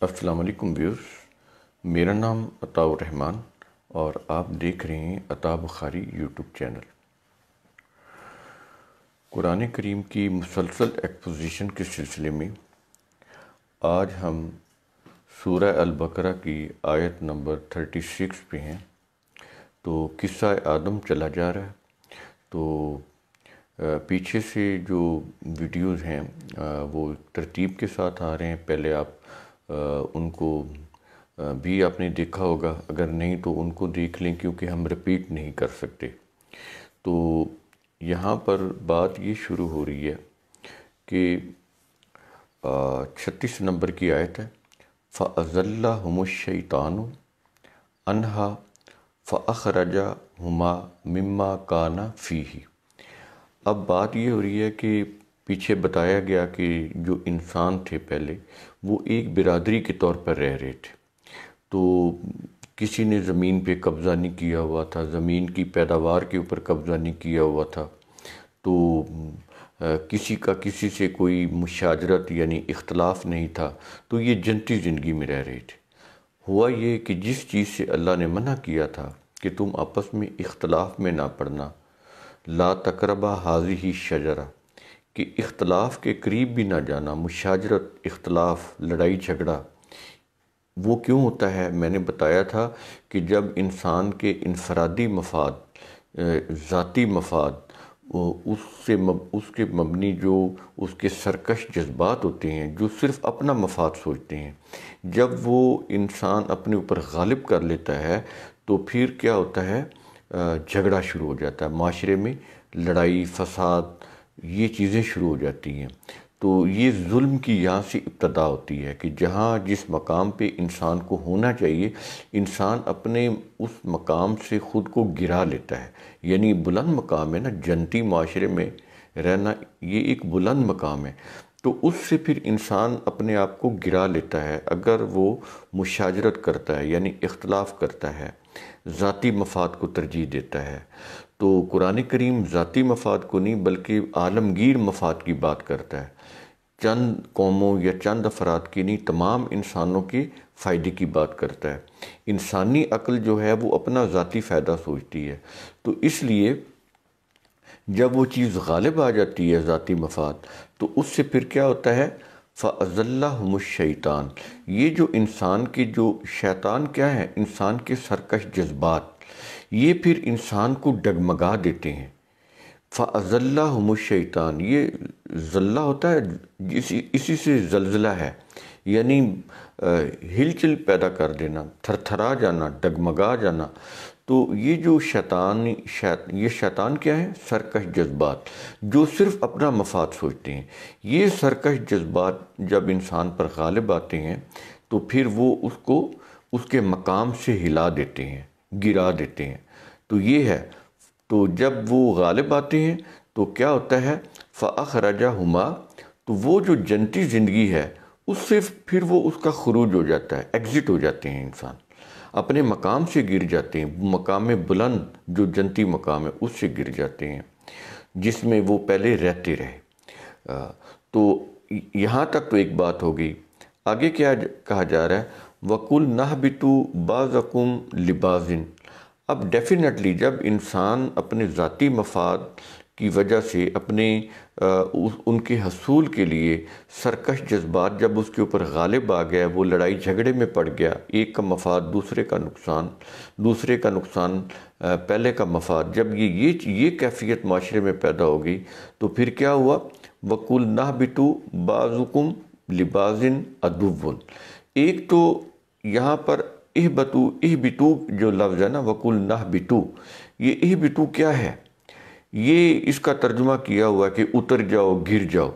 السلام علیکم ویورز، میرا نام عطاء الرحمن اور آپ دیکھ رہے ہیں عطاء بخاری یوٹیوب چینل۔ قرآن کریم کی مسلسل ایکسپوزیشن کے سلسلے میں آج ہم سورہ البقرہ کی آیت نمبر 36 پہ ہیں۔ تو قصہ آدم چلا جا رہا ہے، تو پیچھے سے جو ویڈیوز ہیں وہ ترتیب کے ساتھ آ رہے ہیں۔ پہلے آپ ان کو بھی آپ نے دیکھا ہوگا، اگر نہیں تو ان کو دیکھ لیں کیونکہ ہم رپیٹ نہیں کر سکتے۔ تو یہاں پر بات یہ شروع ہو رہی ہے کہ 36 نمبر کی آیت ہے، فَأَزَلَّهُمُ الشَّيْطَانُ عَنْهَا فَأَخْرَجَهُمَا مِمَّا كَانَ فِيهِ۔ اب بات یہ ہو رہی ہے کہ پیچھے بتایا گیا کہ جو انسان تھے پہلے وہ ایک برادری کے طور پر رہ رہے تھے، تو کسی نے زمین پہ قبضہ نہیں کیا ہوا تھا، زمین کی پیداوار کے اوپر قبضہ نہیں کیا ہوا تھا، تو کسی کا کسی سے کوئی مشاجرت یعنی اختلاف نہیں تھا، تو یہ جنتی زندگی میں رہ رہے تھے۔ ہوا یہ کہ جس چیز سے اللہ نے منع کیا تھا کہ تم آپس میں اختلاف میں نہ پڑنا، لا تقربا هذه الشجرہ، کہ اختلاف کے قریب بھی نہ جانا، مشاجرت، اختلاف، لڑائی جھگڑا، وہ کیوں ہوتا ہے؟ میں نے بتایا تھا کہ جب انسان کے انفرادی مفاد، ذاتی مفاد، اس کے مبنی جو اس کے سرکش جذبات ہوتے ہیں، جو صرف اپنا مفاد سوچتے ہیں، جب وہ انسان اپنے اوپر غالب کر لیتا ہے تو پھر کیا ہوتا ہے؟ جھگڑا شروع ہو جاتا ہے، معاشرے میں لڑائی، فساد، یہ چیزیں شروع ہو جاتی ہیں۔ تو یہ ظلم کی یہاں سے ابتدا ہوتی ہے کہ جہاں جس مقام پہ انسان کو ہونا چاہیے، انسان اپنے اس مقام سے خود کو گرا لیتا ہے۔ یعنی بلند مقام ہے نا، جنتی معاشرے میں رہنا یہ ایک بلند مقام ہے، تو اس سے پھر انسان اپنے آپ کو گرا لیتا ہے اگر وہ مشاجرت کرتا ہے، یعنی اختلاف کرتا ہے، ذاتی مفاد کو ترجیح دیتا ہے۔ تو قرآن کریم ذاتی مفاد کو نہیں بلکہ عالمگیر مفاد کی بات کرتا ہے، چند قوموں یا چند افراد کی نہیں، تمام انسانوں کے فائدے کی بات کرتا ہے۔ انسانی عقل جو ہے وہ اپنا ذاتی فائدہ سوچتی ہے، تو اس لیے جب وہ چیز غالب آ جاتی ہے ذاتی مفاد، تو اس سے پھر کیا ہوتا ہے؟ فَأَزَلَّهُمُ الشَّيْطَانُ، یہ جو انسان کے جو شیطان کیا ہے؟ انسان کے سرکش جذبات، یہ پھر انسان کو ڈگمگا دیتے ہیں۔ فَأَزَلَّهُمُ الشَّيْطَانُ، یہ زلہ ہوتا ہے، اسی سے زلزلہ ہے، یعنی ہلچل پیدا کر دینا، تھر تھرا جانا، ڈگمگا جانا۔ تو یہ جو یہ شیطان کیا ہے؟ سرکش جذبات، جو صرف اپنا مفاد سوچتے ہیں۔ یہ سرکش جذبات جب انسان پر غالب آتے ہیں تو پھر وہ اس کو اس کے مقام سے ہلا دیتے ہیں، گرا دیتے ہیں۔ تو یہ ہے، تو جب وہ غالب آتے ہیں تو کیا ہوتا ہے؟ فَأَخْرَجَهُمَا، تو وہ جو جنتی زندگی ہے اس سے پھر وہ اس کا خروج ہو جاتا ہے، ایگزٹ ہو جاتے ہیں، انسان اپنے مقام سے گر جاتے ہیں، مقام بلند جو جنتی مقام ہے اس سے گر جاتے ہیں جس میں وہ پہلے رہتے رہے۔ تو یہاں تک تو ایک بات ہو گئی۔ آگے کیا کہا جا رہا ہے؟ وَقُلْ نَهْبِطُوا بَعْضَكُمْ لِبَعْضٍ۔ اب ڈیفینیٹلی جب انسان اپنے ذاتی مفاد کی وجہ سے اپنے ان کے حصول کے لیے سرکش جذبات جب اس کے اوپر غالب آ گیا، وہ لڑائی جھگڑے میں پڑ گیا، ایک کا مفاد دوسرے کا نقصان، دوسرے کا نقصان پہلے کا مفاد، جب یہ کیفیت معاشرے میں پیدا ہو گئی تو پھر کیا ہوا؟ وَقُلْ نَهْبِطُوا بَعْضُكُمْ لِبَعْضٍ عَدُوٌّ۔ ایک تو یہاں پر اہبطو جو لفظ ہے نا، وَقُلْ نَهْبِطُوا، یہ اہبطو کیا ہے؟ یہ اس کا ترجمہ کیا ہوا کہ اتر جاؤ، گر جاؤ،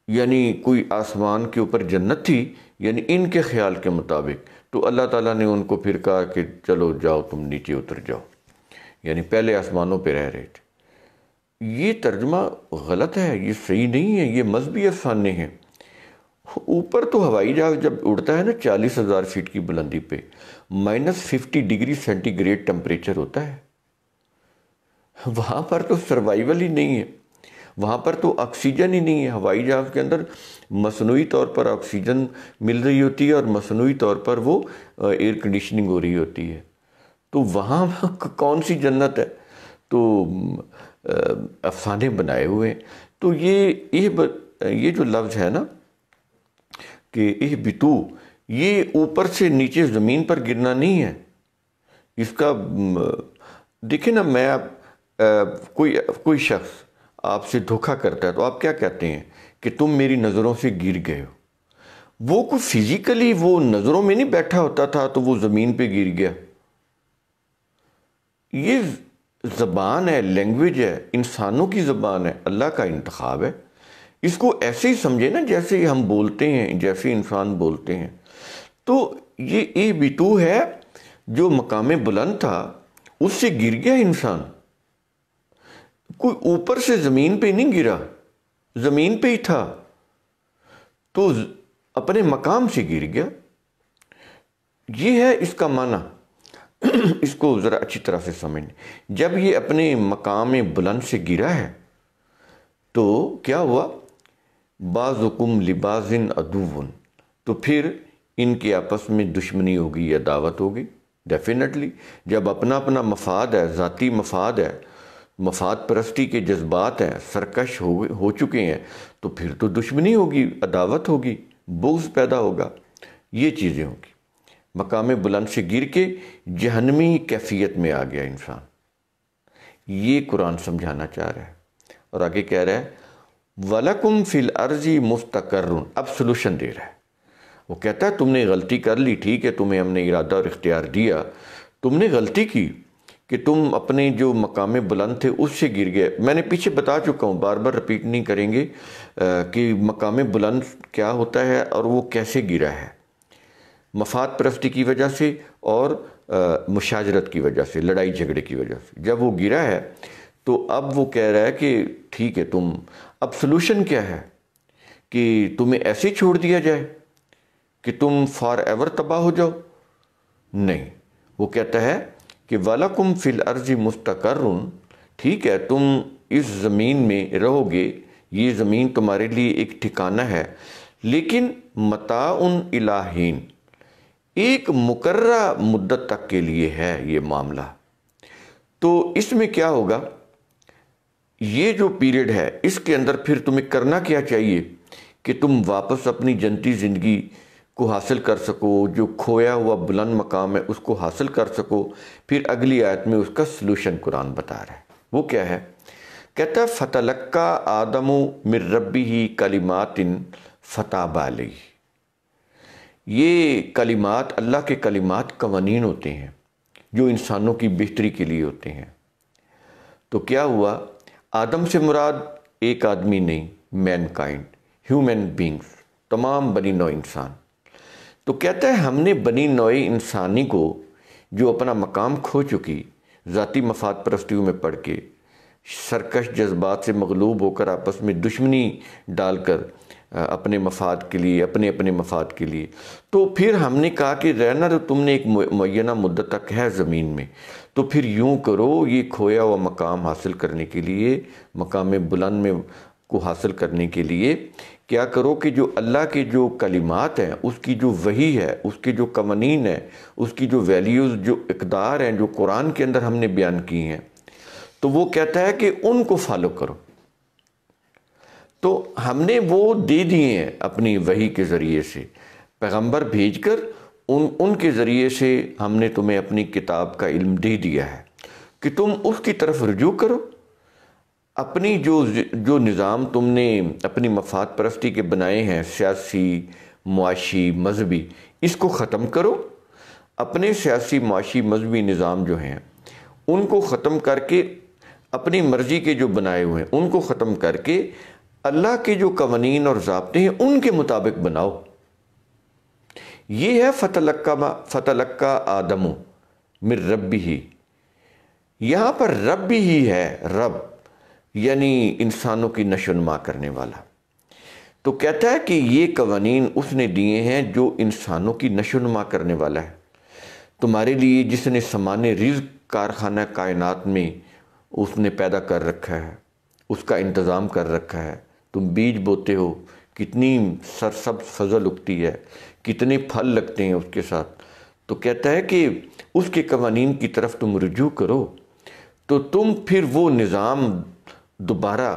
یعنی کوئی آسمان کے اوپر جنت تھی، یعنی ان کے خیال کے مطابق، تو اللہ تعالیٰ نے ان کو پھر کہا کہ چلو جاؤ تم نیچے اتر جاؤ، یعنی پہلے آسمانوں پہ رہ رہے تھے۔ یہ ترجمہ غلط ہے، یہ صحیح نہیں ہے، یہ مذہبی افسانے ہیں۔ اوپر تو ہوائی جہاز جب اڑتا ہے نا 40,000 فٹ کی بلندی پہ، -50 ڈگری سینٹی گریڈ ٹمپریچر ہوتا ہے، وہاں پر تو سروائیول ہی نہیں ہے۔ وہاں پر تو آکسیجن ہی نہیں ہے. ہوائی جہاز کے اندر مصنوعی طور پر آکسیجن مل رہی ہوتی ہے اور مصنوعی طور پر وہ ایئر کنڈیشننگ ہو رہی ہوتی ہے. تو وہاں کون سی جنت ہے؟ تو افسانے بنائے ہوئے ہیں. تو یہ جو لفظ ہے نا کہ اہبطو، یہ اوپر سے نیچے زمین پر گرنا نہیں ہے. اس کا دیکھیں نا، میں کوئی شخص آپ سے دھوکہ کرتا ہے تو آپ کیا کہتے ہیں کہ تم میری نظروں سے گر گئے ہو. وہ کوئی فزیکلی وہ نظروں میں نہیں بیٹھا ہوتا تھا تو وہ زمین پہ گر گیا. یہ زبان ہے، لینگویج ہے، انسانوں کی زبان ہے، اللہ کا انتخاب ہے. اس کو ایسے ہی سمجھے نا جیسے ہم بولتے ہیں، جیسے انسان بولتے ہیں. تو یہ اہبطو ہے، جو مقام بلند تھا اس سے گر گیا انسان. کوئی اوپر سے زمین پہ نہیں گرا، زمین پہ ہی تھا تو اپنے مقام سے گر گیا. یہ ہے اس کا معنی. اس کو ذرا اچھی طرح سے سمجھیں. جب یہ اپنے مقام بلند سے گرا ہے تو کیا ہوا؟ بعضکم لبعض عدو، تو پھر ان کے آپس میں دشمنی ہوگی یا دعوت ہوگی. ڈیفینیٹلی جب اپنا اپنا مفاد ہے، ذاتی مفاد ہے، مفاد پرستی کے جذبات ہیں، سرکش ہو چکے ہیں، تو پھر تو دشمنی ہوگی، عداوت ہوگی، بغض پیدا ہوگا، یہ چیزیں ہوگی. مقام بلند سے گر کے جہنمی کیفیت میں آ گیا انسان. یہ قرآن سمجھانا چاہ رہا ہے. اور آگے کہہ رہا ہے وَلَكُمْ فِي الْأَرْضِ مُسْتَقَرٌ. اب سلوشن دے رہا ہے. وہ کہتا ہے تم نے غلطی کر لی، ٹھیک ہے، تمہیں ہم نے ارادہ اور اختیار دیا، تم نے غلطی کی کہ تم اپنے جو مقام بلند تھے اس سے گر گئے. میں نے پیچھے بتا چکا ہوں، بار بار رپیٹ نہیں کریں گے کہ مقام بلند کیا ہوتا ہے اور وہ کیسے گرا ہے. مفاد پرستی کی وجہ سے اور مشاجرت کی وجہ سے، لڑائی جھگڑے کی وجہ سے. جب وہ گرا ہے تو اب وہ کہہ رہا ہے کہ ٹھیک ہے، تم اب سلوشن کیا ہے کہ تمہیں ایسے چھوڑ دیا جائے کہ تم فار ایور تباہ ہو جاؤ؟ نہیں. وہ کہتا ہے کہ وَلَكُمْ فِي الْأَرْضِ مُسْتَقَرٌ. ٹھیک ہے، تم اس زمین میں رہو گے، یہ زمین تمہارے لیے ایک ٹھکانہ ہے، لیکن متاع الی حین، ایک مقررہ مدت تک کے لیے ہے یہ معاملہ. تو اس میں کیا ہوگا؟ یہ جو پیریڈ ہے اس کے اندر پھر تمہیں کرنا کیا چاہیے کہ تم واپس اپنی جنتی زندگی کو حاصل کر سکو، جو کھویا ہوا بلند مقام ہے اس کو حاصل کر سکو. پھر اگلی آیت میں اس کا سلوشن قرآن بتا رہا ہے. وہ کیا ہے؟ کہتا ہے فَتَلَقَّى آدَمُ مِن رَبِّهِ كَلِمَاتٍ فَتَابَ عَلَيْهِ. یہ کلمات اللہ کے کلمات قوانین ہوتے ہیں جو انسانوں کی بہتری کے لیے ہوتے ہیں. تو کیا ہوا؟ آدم سے مراد ایک آدمی نہیں، مین کائنڈ، ہیومن بینگز، تمام بنی نوع انسان. تو کہتا ہے ہم نے بنی نوع انسانی کو جو اپنا مقام کھو چکی، ذاتی مفاد پرستیوں میں پڑھ کے، سرکش جذبات سے مغلوب ہو کر آپس میں دشمنی ڈال کر اپنے مفاد کے لیے، اپنے مفاد کے لیے، تو پھر ہم نے کہا کہ رہنا تو تم نے ایک معینہ مدت تک ہے زمین میں، تو پھر یوں کرو، یہ کھویا ہوا مقام حاصل کرنے کے لیے، مقام بلند میں کو حاصل کرنے کے لیے کیا کرو کہ جو اللہ کے جو کلمات ہیں، اس کی جو وحی ہے، اس کے جو قوانین ہیں، اس کی جو ویلیوز، جو اقدار ہیں، جو قرآن کے اندر ہم نے بیان کی ہیں، تو وہ کہتا ہے کہ ان کو فالو کرو. تو ہم نے وہ دے دیے ہیں اپنی وحی کے ذریعے سے، پیغمبر بھیج کر ان کے ذریعے سے ہم نے تمہیں اپنی کتاب کا علم دے دیا ہے کہ تم اس کی طرف رجوع کرو. اپنی جو نظام تم نے اپنی مفاد پرستی کے بنائے ہیں، سیاسی، معاشی، مذہبی، اس کو ختم کرو. اپنے سیاسی، معاشی، مذہبی نظام جو ہیں ان کو ختم کر کے، اپنی مرضی کے جو بنائے ہوئے ہیں ان کو ختم کر کے اللہ کے جو قوانین اور ضابطے ہیں ان کے مطابق بناؤ. یہ ہے فتلقى آدم من ربہ. یہاں پر رب ہی ہے، رب یعنی انسانوں کی نشو و نما کرنے والا. تو کہتا ہے کہ یہ قوانین اس نے دیے ہیں جو انسانوں کی نشو و نما کرنے والا ہے. تمہارے لیے جس نے سامان رزق کارخانہ کائنات میں اس نے پیدا کر رکھا ہے، اس کا انتظام کر رکھا ہے. تم بیج بوتے ہو، کتنی سرسبز فضل اگتی ہے، کتنے پھل لگتے ہیں اس کے ساتھ. تو کہتا ہے کہ اس کے قوانین کی طرف تم رجوع کرو تو تم پھر وہ نظام دوبارہ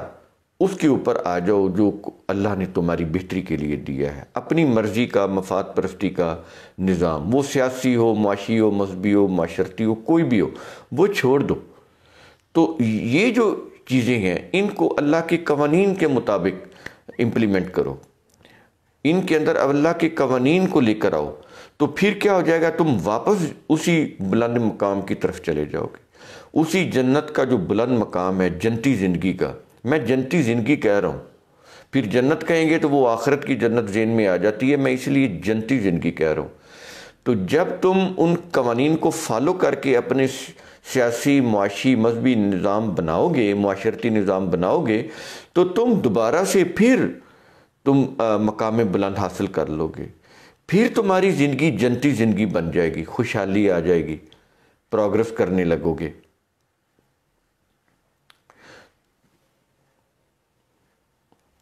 اس کے اوپر آ جاؤ جو اللہ نے تمہاری بہتری کے لیے دیا ہے. اپنی مرضی کا، مفاد پرستی کا نظام، وہ سیاسی ہو، معاشی ہو، مذہبی ہو، معاشرتی ہو، کوئی بھی ہو، وہ چھوڑ دو. تو یہ جو چیزیں ہیں ان کو اللہ کے قوانین کے مطابق امپلیمنٹ کرو، ان کے اندر اللہ کے قوانین کو لے کر آؤ. تو پھر کیا ہو جائے گا، تم واپس اسی بلند مقام کی طرف چلے جاؤ گے، اسی جنت کا جو بلند مقام ہے، جنتی زندگی کا. میں جنتی زندگی کہہ رہا ہوں، پھر جنت کہیں گے تو وہ آخرت کی جنت ذہن میں آ جاتی ہے، میں اس لیے جنتی زندگی کہہ رہا ہوں. تو جب تم ان قوانین کو فالو کر کے اپنے سیاسی، معاشی، مذہبی نظام بناؤ گے، معاشرتی نظام بناؤ گے، تو تم دوبارہ سے پھر تم مقام بلند حاصل کر لو گے. پھر تمہاری زندگی جنتی زندگی بن جائے گی، خوشحالی آ جائے گی، پروگرس کرنے لگو گے.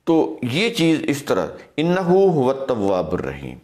تو یہ چیز اس طرح، انہو هو التواب الرحیم.